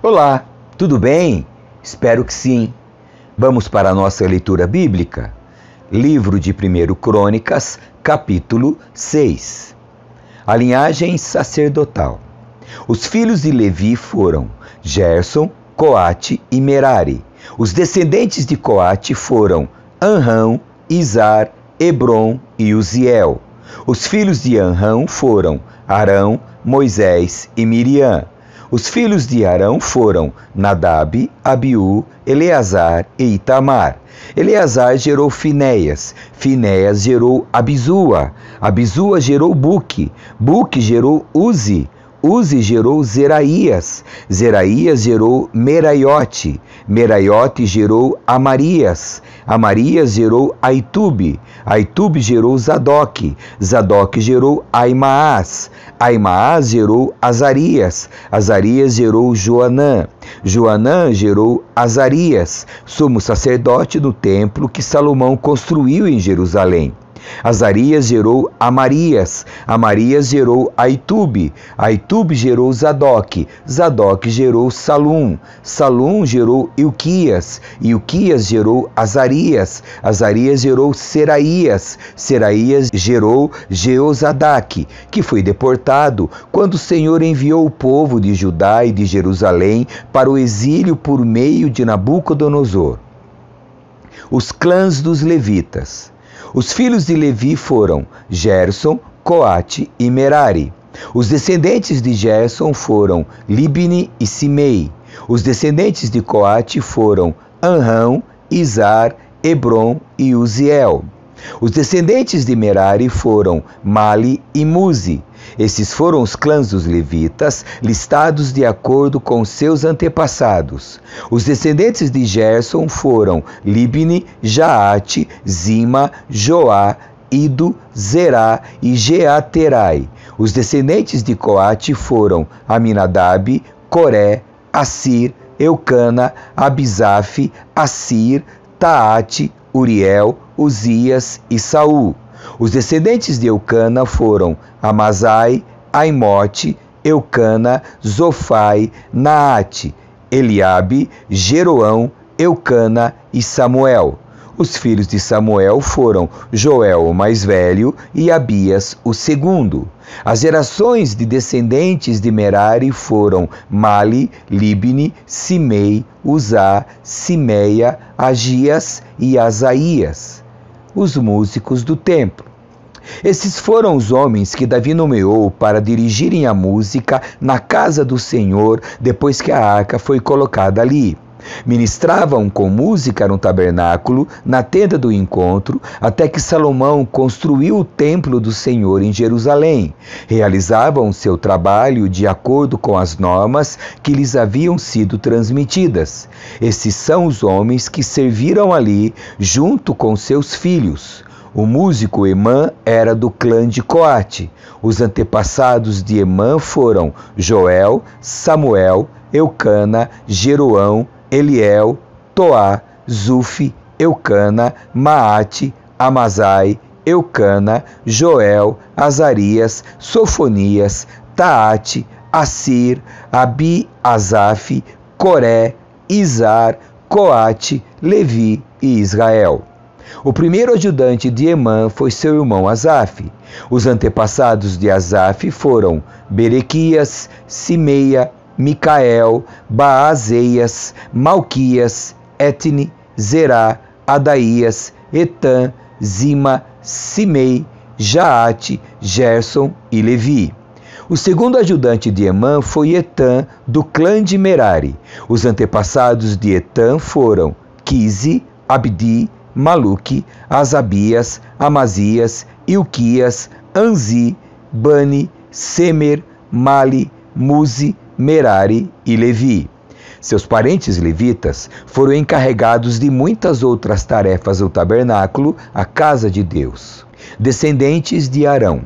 Olá, tudo bem? Espero que sim. Vamos para a nossa leitura bíblica? Livro de 1 Crônicas, capítulo 6. A linhagem sacerdotal. Os filhos de Levi foram Gerson, Coate e Merari. Os descendentes de Coate foram Anrão, Izar, Hebron e Uziel. Os filhos de Anrão foram Arão, Moisés e Miriam. Os filhos de Arão foram Nadab, Abiú, Eleazar e Itamar. Eleazar gerou Finéias, Finéias gerou Abisua, Abisua gerou Buque, Buque gerou Uzi, Uzi gerou Zeraías, Zeraías gerou Meraiote, Meraiote gerou Amarias, Amarias gerou Aitube, Aitube gerou Zadok, Zadok gerou Aimaas, Aimaas gerou Azarias, Azarias gerou Joanã, Joanã gerou Azarias, sumo sacerdote do templo que Salomão construiu em Jerusalém. Azarias gerou Amarias, Amarias gerou Aitube, Aitube gerou Zadok, Zadok gerou Salum, Salum gerou Ilquias, Ilquias gerou Azarias, Azarias gerou Seraías, Seraías gerou Jeozadak, que foi deportado quando o Senhor enviou o povo de Judá e de Jerusalém para o exílio por meio de Nabucodonosor. Os clãs dos levitas. Os filhos de Levi foram Gerson, Coate e Merari. Os descendentes de Gerson foram Libni e Simei. Os descendentes de Coate foram Anrão, Izar, Hebron e Uziel. Os descendentes de Merari foram Mali e Muzi. Esses foram os clãs dos levitas, listados de acordo com seus antepassados. Os descendentes de Gerson foram Libni, Jaate, Zima, Joá, Ido, Zerá e Jeaterai. Os descendentes de Coate foram Aminadab, Coré, Assir, Eucana, Abisaf, Assir, Taate, Uriel, Uzias e Saul. Os descendentes de Eucana foram Amazai, Aimote, Eucana, Zofai, Naate, Eliabe, Jeroão, Eucana e Samuel. Os filhos de Samuel foram Joel, o mais velho, e Abias, o segundo. As gerações de descendentes de Merari foram Mali, Libni, Simei, Uzá, Simeia, Agias e Asaías. Os músicos do templo. Esses foram os homens que Davi nomeou para dirigirem a música na casa do Senhor depois que a arca foi colocada ali. Ministravam com música no tabernáculo, na tenda do encontro, até que Salomão construiu o templo do Senhor em Jerusalém. Realizavam seu trabalho de acordo com as normas que lhes haviam sido transmitidas. Esses são os homens que serviram ali junto com seus filhos. O músico Emã era do clã de Coate. Os antepassados de Emã foram Joel, Samuel, Eucana, Jeroão, Eliel, Toá, Zufi, Eucana, Maate, Amazai, Eucana, Joel, Azarias, Sofonias, Taate, Assir, Abi, Asaf, Coré, Izar, Coate, Levi e Israel. O primeiro ajudante de Emã foi seu irmão Asaf. Os antepassados de Asaf foram Berequias, Simeia, Micael, Baazeias, Malquias, Etni, Zerá, Adaías, Etã, Zima, Simei, Jaate, Gerson e Levi. O segundo ajudante de Emã foi Etã, do clã de Merari. Os antepassados de Etã foram Quise, Abdi, Maluque, Asabias, Amazias, Ilquias, Anzi, Bani, Semer, Mali, Muzi, Merari e Levi. Seus parentes levitas foram encarregados de muitas outras tarefas do tabernáculo, a casa de Deus. Descendentes de Arão.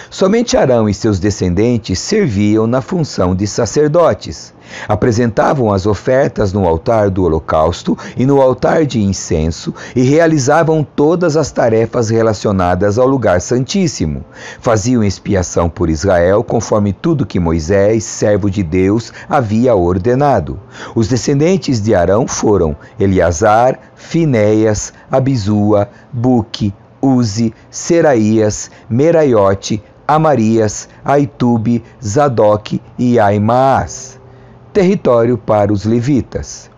Somente Arão e seus descendentes serviam na função de sacerdotes. Apresentavam as ofertas no altar do holocausto e no altar de incenso e realizavam todas as tarefas relacionadas ao lugar santíssimo. Faziam expiação por Israel conforme tudo que Moisés, servo de Deus, havia ordenado. Os descendentes de Arão foram Eleazar, Finéias, Abisua, Buque, Uzi, Seraías, Meraiote, Amarias, Aitube, Zadok e Aimaas. Território para os levitas.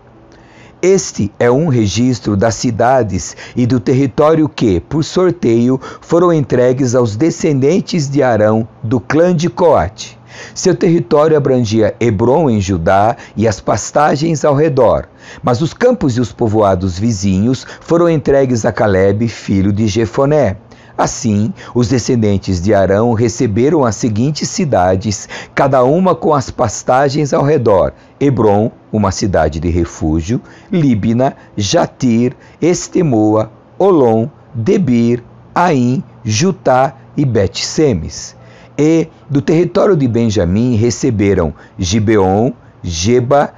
Este é um registro das cidades e do território que, por sorteio, foram entregues aos descendentes de Arão do clã de Coate. Seu território abrangia Hebrom em Judá e as pastagens ao redor, mas os campos e os povoados vizinhos foram entregues a Calebe, filho de Jefoné. Assim, os descendentes de Arão receberam as seguintes cidades, cada uma com as pastagens ao redor: Hebrom, uma cidade de refúgio, Líbina, Jatir, Estemoa, Olom, Debir, Aim, Jutá e Bet-Semes. E do território de Benjamim receberam Gibeon, Geba,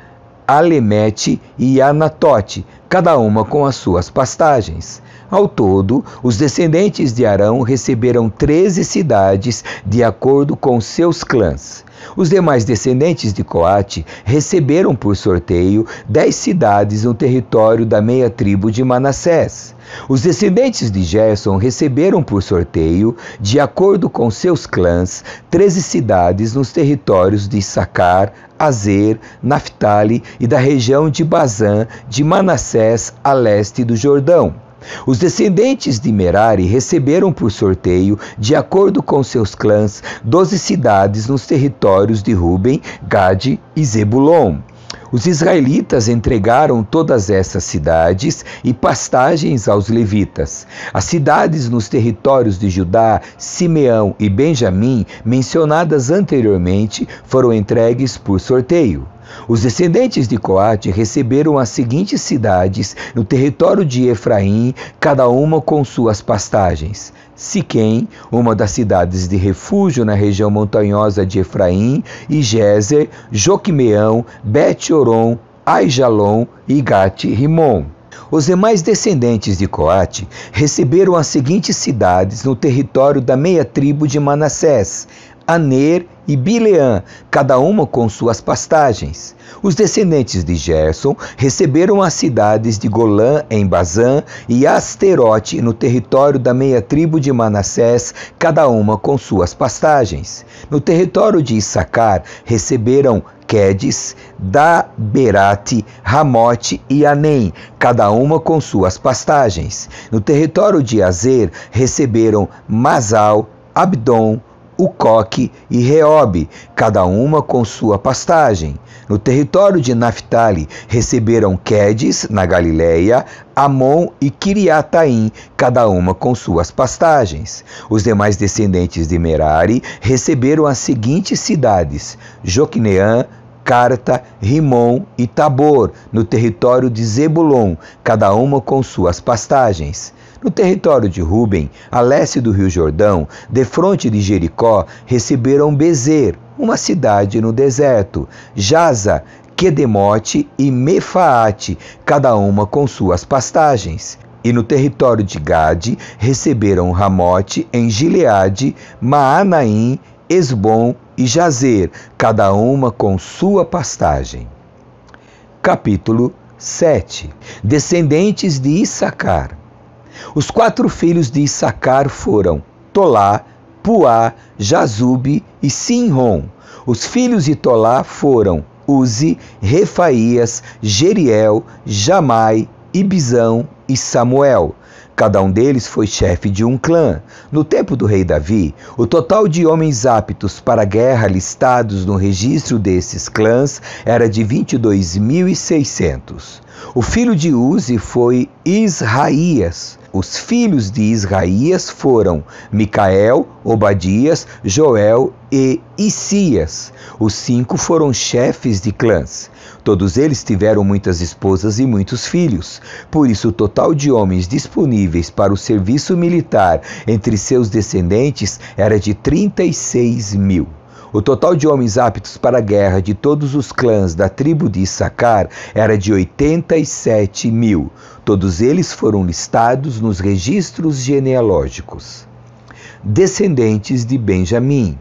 Alemete e Anatote, cada uma com as suas pastagens. Ao todo, os descendentes de Arão receberam 13 cidades de acordo com seus clãs. Os demais descendentes de Coate receberam por sorteio 10 cidades no território da meia tribo de Manassés. Os descendentes de Gerson receberam por sorteio, de acordo com seus clãs, 13 cidades nos territórios de Issacar, Azer, Naftali e da região de Bazã, de Manassés, a leste do Jordão. Os descendentes de Merari receberam por sorteio, de acordo com seus clãs, 12 cidades nos territórios de Ruben, Gade e Zebulon. Os israelitas entregaram todas essas cidades e pastagens aos levitas. As cidades nos territórios de Judá, Simeão e Benjamim, mencionadas anteriormente, foram entregues por sorteio. Os descendentes de Coate receberam as seguintes cidades no território de Efraim, cada uma com suas pastagens: Siquém, uma das cidades de refúgio na região montanhosa de Efraim, e Gézer, Joquimeão, Bet-Oron, Aijalon e Gat-Rimon. Os demais descendentes de Coate receberam as seguintes cidades no território da meia tribo de Manassés: Aner e Bileã, cada uma com suas pastagens. Os descendentes de Gerson receberam as cidades de Golã em Bazã e Asterote no território da meia tribo de Manassés, cada uma com suas pastagens. No território de Issacar receberam Quedes, Daberate, Ramote e Anem, cada uma com suas pastagens. No território de Azer receberam Masal, Abdon, Ucoque e Reobe, cada uma com sua pastagem. No território de Naftali receberam Quedes, na Galileia, Amon e Kiriataim, cada uma com suas pastagens. Os demais descendentes de Merari receberam as seguintes cidades: Joquineã, Carta, Rimon e Tabor, no território de Zebulon, cada uma com suas pastagens. No território de Ruben, a leste do rio Jordão, defronte de Jericó, receberam Bezer, uma cidade no deserto, Jaza, Quedemote e Mefaate, cada uma com suas pastagens. E no território de Gade, receberam Ramote em Gileade, Maanaim, Esbom e Jazer, cada uma com sua pastagem. Capítulo 7. Descendentes de Issacar. Os 4 filhos de Issacar foram Tolá, Puá, Jazube e Sinrom. Os filhos de Tolá foram Uzi, Refaías, Jeriel, Jamai, Ibizão e Samuel. Cada um deles foi chefe de um clã. No tempo do rei Davi, o total de homens aptos para a guerra listados no registro desses clãs era de 22.600. O filho de Uzi foi Israías. os filhos de Israías foram Micael, Obadias, Joel e Isias. Os 5 foram chefes de clãs. Todos eles tiveram muitas esposas e muitos filhos. Por isso, o total de homens disponíveis para o serviço militar entre seus descendentes era de 36.000. O total de homens aptos para a guerra de todos os clãs da tribo de Issacar era de 87.000. Todos eles foram listados nos registros genealógicos. Descendentes de Benjamim.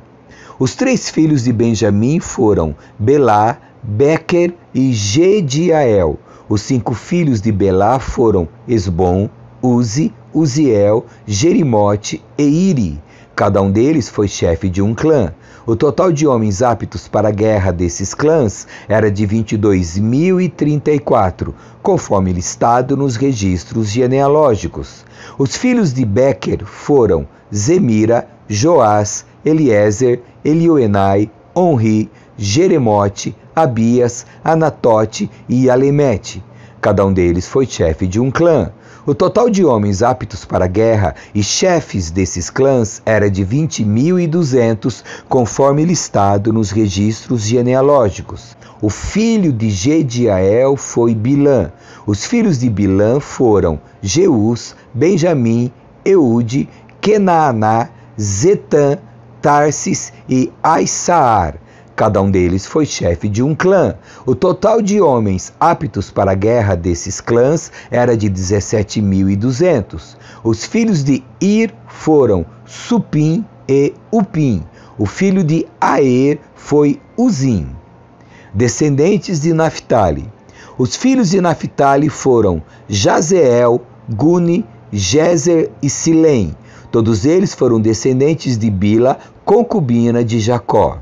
Os 3 filhos de Benjamim foram Belá, Bequer e Gediael. Os 5 filhos de Belá foram Esbom, Uzi, Uziel, Jerimote e Iri. Cada um deles foi chefe de um clã. O total de homens aptos para a guerra desses clãs era de 22.034, conforme listado nos registros genealógicos. Os filhos de Bequer foram Zemira, Joás, Eliezer, Elioenai, Onri, Jeremote, Abias, Anatote e Alemete. Cada um deles foi chefe de um clã. O total de homens aptos para a guerra e chefes desses clãs era de 20.200, conforme listado nos registros genealógicos. O filho de Gediael foi Bilã. Os filhos de Bilã foram Jeús, Benjamim, Eude, Kenaaná, Zetã, Tarsis e Aissaar. Cada um deles foi chefe de um clã. O total de homens aptos para a guerra desses clãs era de 17.200. Os filhos de Ir foram Supim e Upim. O filho de Aer foi Uzim. Descendentes de Naphtali. Os filhos de Naphtali foram Jazeel, Guni, Jezer e Silém. Todos eles foram descendentes de Bila, concubina de Jacó.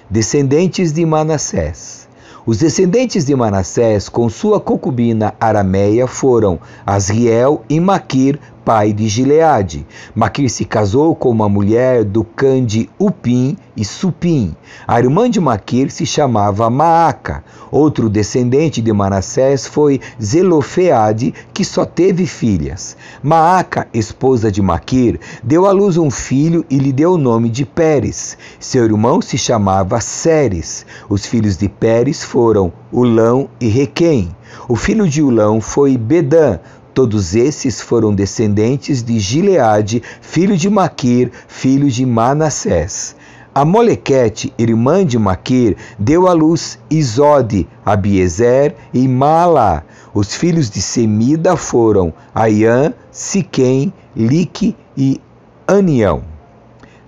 Descendentes de Manassés. Os descendentes de Manassés, com sua concubina Arameia, foram Asriel e Maquir, pai de Gileade. Maquir se casou com uma mulher do clã de Upim e Supim. A irmã de Maquir se chamava Maaca. Outro descendente de Manassés foi Zelofeade, que só teve filhas. Maaca, esposa de Maquir, deu à luz um filho e lhe deu o nome de Pérez. Seu irmão se chamava Seres. Os filhos de Pérez foram Ulão e Requém. O filho de Ulão foi Bedã. Todos esses foram descendentes de Gileade, filho de Maquir, filho de Manassés. Amolequete, irmã de Maquir, deu à luz Isode, Abiezer e Maalá. Os filhos de Semida foram Aiã, Siquém, Lique e Anião.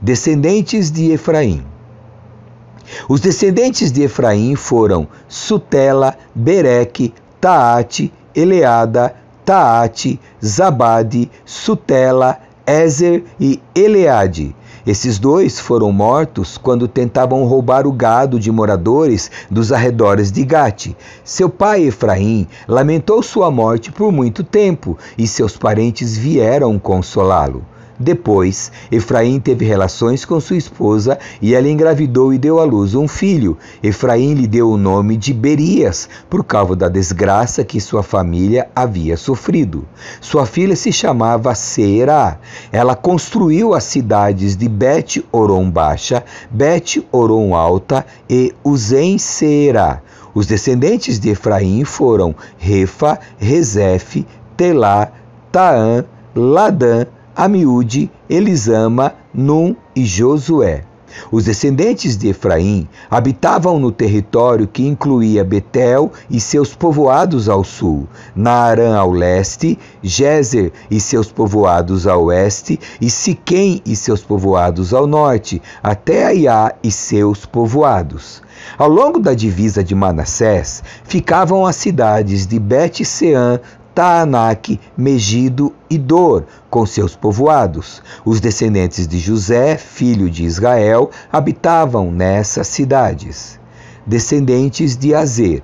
Descendentes de Efraim. Os descendentes de Efraim foram Sutela, Bereque, Taate, Eleada, Taate, Zabade, Sutela, Ezer e Eleade. Esses 2 foram mortos quando tentavam roubar o gado de moradores dos arredores de Gate. Seu pai Efraim lamentou sua morte por muito tempo e seus parentes vieram consolá-lo. Depois, Efraim teve relações com sua esposa e ela engravidou e deu à luz um filho. Efraim lhe deu o nome de Berias, por causa da desgraça que sua família havia sofrido. Sua filha se chamava Seerá. Ela construiu as cidades de Bet-Oron Baixa, Bet-Oron Alta e Uzem-Seerá. Os descendentes de Efraim foram Refa, Rezefe, Telá, Taã, Ladã, Amiúde, Elisama, Num e Josué. Os descendentes de Efraim habitavam no território que incluía Betel e seus povoados ao sul, Naarã ao leste, Gézer e seus povoados ao oeste, e Siquém e seus povoados ao norte, até Aiá e seus povoados. Ao longo da divisa de Manassés ficavam as cidades de Bet-Seã, Taanaque, Megido e Dor, com seus povoados. Os descendentes de José, filho de Israel, habitavam nessas cidades. Descendentes de Azer.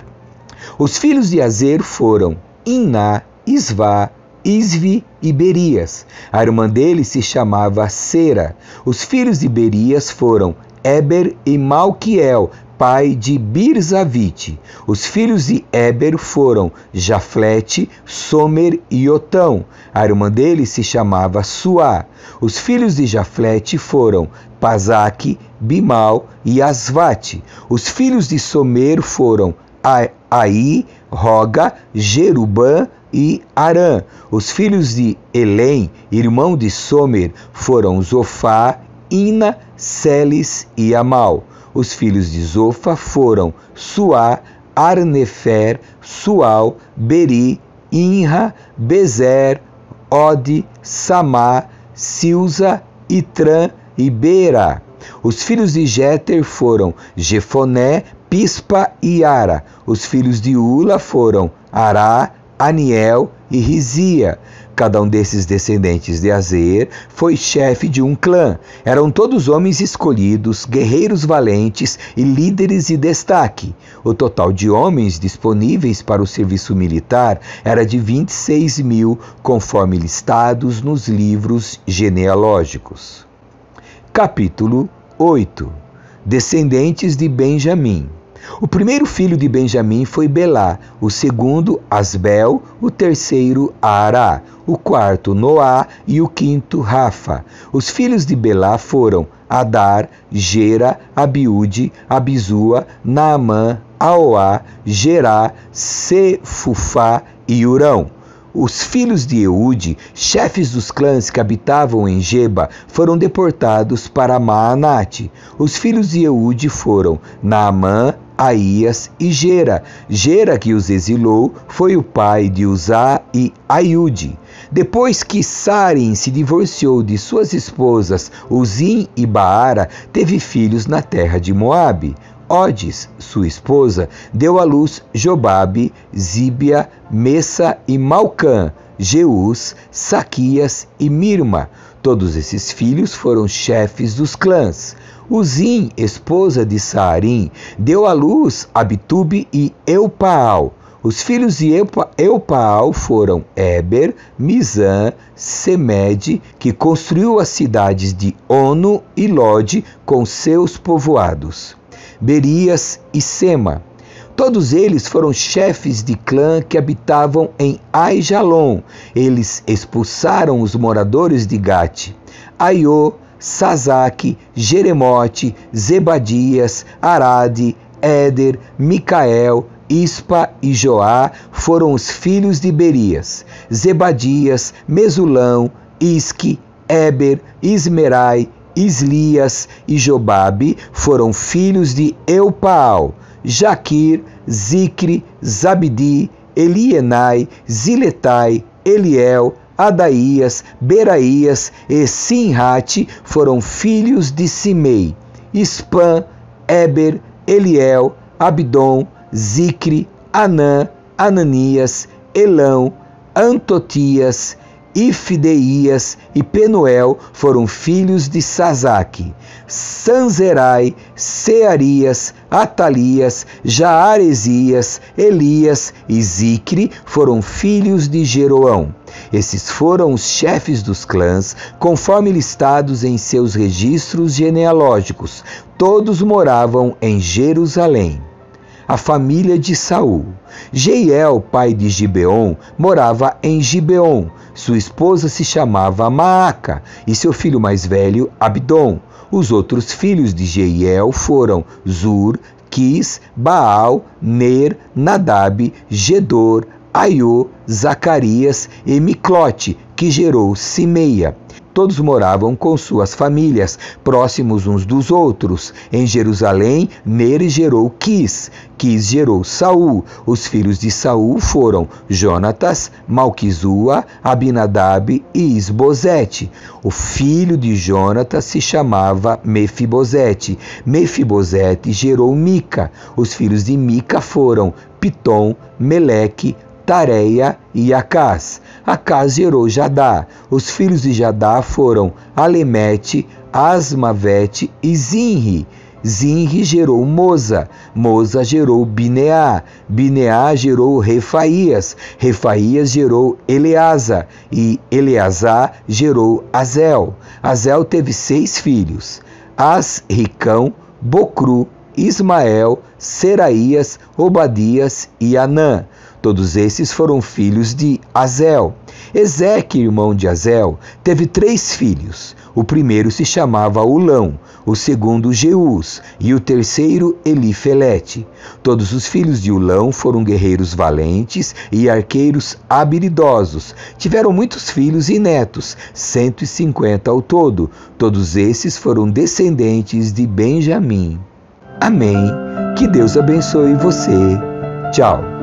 Os filhos de Azer foram Iná, Isvá, Isvi e Berias. A irmã dele se chamava Sera. Os filhos de Berias foram Eber e Malquiel, pai de Birzavite. Os filhos de Éber foram Jaflete, Somer e Otão. A irmã dele se chamava Suá. Os filhos de Jaflete foram Pasaque, Bimal e Asvate. Os filhos de Somer foram Aí, Roga, Jerubã e Arã. Os filhos de Elém, irmão de Somer, foram Zofá, Ina, Celes e Amal. Os filhos de Zofa foram Suá, Arnefer, Sual, Beri, Inra, Bezer, Ode, Samá, Silza, Itrã e Beera. Os filhos de Jéter foram Jefoné, Pispa e Ara. Os filhos de Ula foram Ará, Aniel e Rizia. Cada um desses descendentes de Azer foi chefe de um clã. Eram todos homens escolhidos, guerreiros valentes e líderes de destaque. O total de homens disponíveis para o serviço militar era de 26.000, conforme listados nos livros genealógicos. Capítulo 8. Descendentes de Benjamim. O primeiro filho de Benjamim foi Belá, o segundo Asbel, o terceiro Ará, o quarto Noá e o quinto Rafa. Os filhos de Belá foram Adar, Gera, Abiúde, Abizua, Naamã, Aoá, Gerá, Sefufá e Urão. Os filhos de Eude, chefes dos clãs que habitavam em Geba, foram deportados para Maanate. Os filhos de Eude foram Naamã, Aías e Gera. Gera, que os exilou, foi o pai de Uzá e Aiude. Depois que Sarim se divorciou de suas esposas Uzim e Baara, teve filhos na terra de Moabe. Odes, sua esposa, deu à luz Jobabe, Zíbia, Messa e Malcã, Jeús, Saquias e Mirma. Todos esses filhos foram chefes dos clãs. Uzim, esposa de Saarim, deu à luz Abitube e Eupaal. Os filhos de Eupaal foram Éber, Mizã, Semede, que construiu as cidades de Ono e Lode com seus povoados, Berias e Sema. Todos eles foram chefes de clã que habitavam em Aijalon. Eles expulsaram os moradores de Gate. Aiô, Sazaque, Jeremote, Zebadias, Arade, Éder, Micael, Ispa e Joá foram os filhos de Berias. Zebadias, Mesulão, Isque, Éber, Ismerai, Islias e Jobabe foram filhos de Eupaal. Jaquir, Zicre, Zabdi, Elienai, Ziletai, Eliel, Adaías, Beraías e Sinrate foram filhos de Simei. Ispã, Éber, Eliel, Abdom, Zicre, Anã, Ananias, Elão, Antotias, Ifdeias e Penuel foram filhos de Sazaque. Sanzerai, Searias, Atalias, Jaaresias, Elias e Zicre foram filhos de Jeroão. Esses foram os chefes dos clãs, conforme listados em seus registros genealógicos. Todos moravam em Jerusalém. A família de Saul. Jeiel, pai de Gibeon, morava em Gibeon. Sua esposa se chamava Maaca e seu filho mais velho, Abdom. Os outros filhos de Jeiel foram Zur, Quis, Baal, Ner, Nadab, Gedor, Aiô, Zacarias e Miclote, que gerou Simeia. Todos moravam com suas famílias, próximos uns dos outros. Em Jerusalém, Ner gerou Quis. Quis gerou Saul. Os filhos de Saul foram Jonatas, Malquizua, Abinadab e Isbosete. O filho de Jonatas se chamava Mefibosete. Mefibosete gerou Mica. Os filhos de Mica foram Pitom, Meleque, Tareia e Acás. Acás gerou Jadá. Os filhos de Jadá foram Alemete, Asmavete e Zinri. Zinri gerou Moza. Moza gerou Bineá. Bineá gerou Refaías. Refaías gerou Eleasa. E Eleazar gerou Azel. Azel teve 6 filhos: Asricão, Bocru, Ismael, Seraías, Obadias e Anã. Todos esses foram filhos de Azel. Ezeque, irmão de Azel, teve 3 filhos. O primeiro se chamava Ulão, o segundo Jeús e o terceiro Elifelete. Todos os filhos de Ulão foram guerreiros valentes e arqueiros habilidosos. Tiveram muitos filhos e netos, 150 ao todo. Todos esses foram descendentes de Benjamim. Amém. Que Deus abençoe você. Tchau.